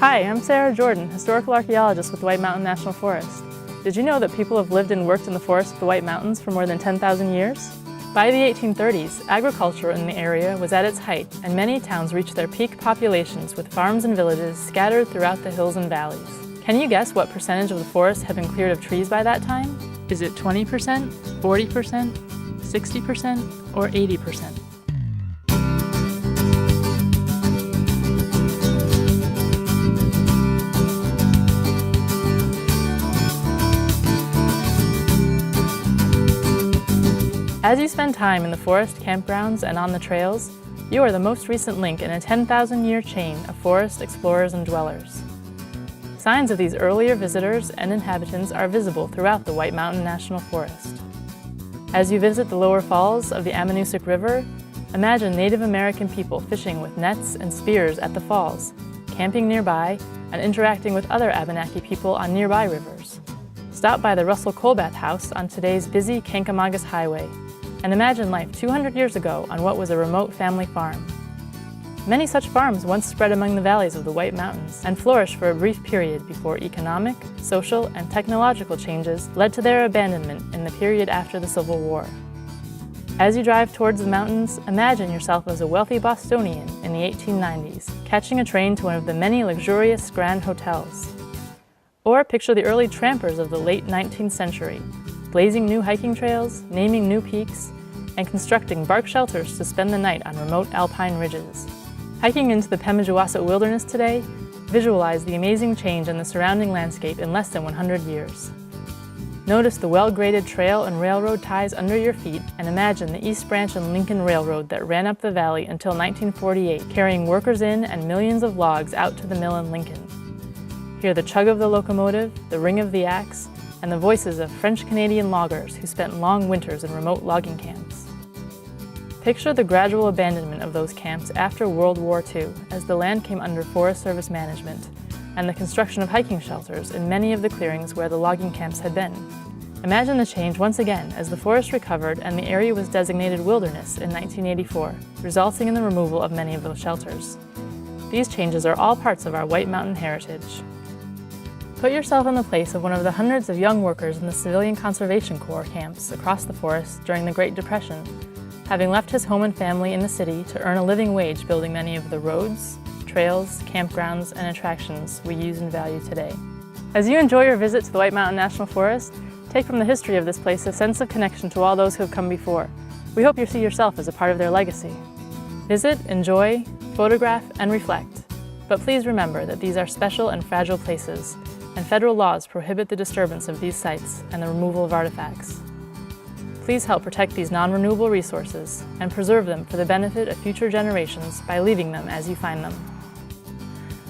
Hi, I'm Sarah Jordan, historical archaeologist with the White Mountain National Forest. Did you know that people have lived and worked in the forests of the White Mountains for more than 10,000 years? By the 1830s, agriculture in the area was at its height, and many towns reached their peak populations with farms and villages scattered throughout the hills and valleys. Can you guess what percentage of the forest had been cleared of trees by that time? Is it 20%, 40%, 60%, or 80%? As you spend time in the forest campgrounds and on the trails, you are the most recent link in a 10,000-year chain of forest explorers and dwellers. Signs of these earlier visitors and inhabitants are visible throughout the White Mountain National Forest. As you visit the lower falls of the Ammonoosuc River, imagine Native American people fishing with nets and spears at the falls, camping nearby, and interacting with other Abenaki people on nearby rivers. Stop by the Russell Colbath House on today's busy Kancamagus Highway, and imagine life 200 years ago on what was a remote family farm. Many such farms once spread among the valleys of the White Mountains and flourished for a brief period before economic, social, and technological changes led to their abandonment in the period after the Civil War. As you drive towards the mountains, imagine yourself as a wealthy Bostonian in the 1890s, catching a train to one of the many luxurious grand hotels. Or picture the early trampers of the late 19th century, blazing new hiking trails, naming new peaks, and constructing bark shelters to spend the night on remote alpine ridges. Hiking into the Pemigewasset Wilderness today, visualize the amazing change in the surrounding landscape in less than 100 years. Notice the well-graded trail and railroad ties under your feet, and imagine the East Branch and Lincoln Railroad that ran up the valley until 1948, carrying workers in and millions of logs out to the mill in Lincoln. Hear the chug of the locomotive, the ring of the axe, and the voices of French-Canadian loggers who spent long winters in remote logging camps. Picture the gradual abandonment of those camps after World War II as the land came under Forest Service management, and the construction of hiking shelters in many of the clearings where the logging camps had been. Imagine the change once again as the forest recovered and the area was designated wilderness in 1984, resulting in the removal of many of those shelters. These changes are all parts of our White Mountain heritage. Put yourself in the place of one of the hundreds of young workers in the Civilian Conservation Corps camps across the forest during the Great Depression, having left his home and family in the city to earn a living wage building many of the roads, trails, campgrounds, and attractions we use and value today. As you enjoy your visit to the White Mountain National Forest, take from the history of this place a sense of connection to all those who have come before. We hope you see yourself as a part of their legacy. Visit, enjoy, photograph, and reflect. But please remember that these are special and fragile places, and federal laws prohibit the disturbance of these sites and the removal of artifacts. Please help protect these non-renewable resources and preserve them for the benefit of future generations by leaving them as you find them.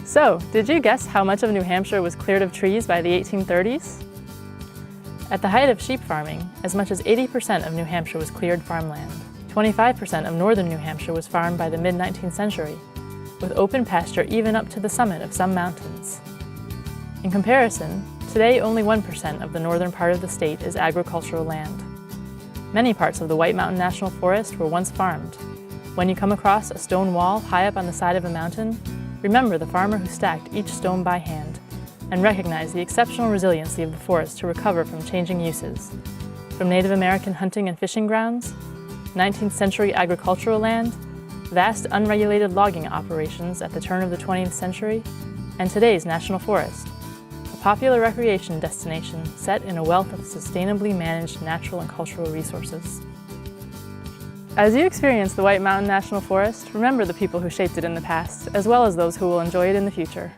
So, did you guess how much of New Hampshire was cleared of trees by the 1830s? At the height of sheep farming, as much as 80% of New Hampshire was cleared farmland. 25% of northern New Hampshire was farmed by the mid-19th century, with open pasture even up to the summit of some mountains. In comparison, today only 1% of the northern part of the state is agricultural land. Many parts of the White Mountain National Forest were once farmed. When you come across a stone wall high up on the side of a mountain, remember the farmer who stacked each stone by hand, and recognize the exceptional resiliency of the forest to recover from changing uses, from Native American hunting and fishing grounds, 19th century agricultural land, vast unregulated logging operations at the turn of the 20th century, and today's national forest, a popular recreation destination set in a wealth of sustainably managed natural and cultural resources. As you experience the White Mountain National Forest, remember the people who shaped it in the past, as well as those who will enjoy it in the future.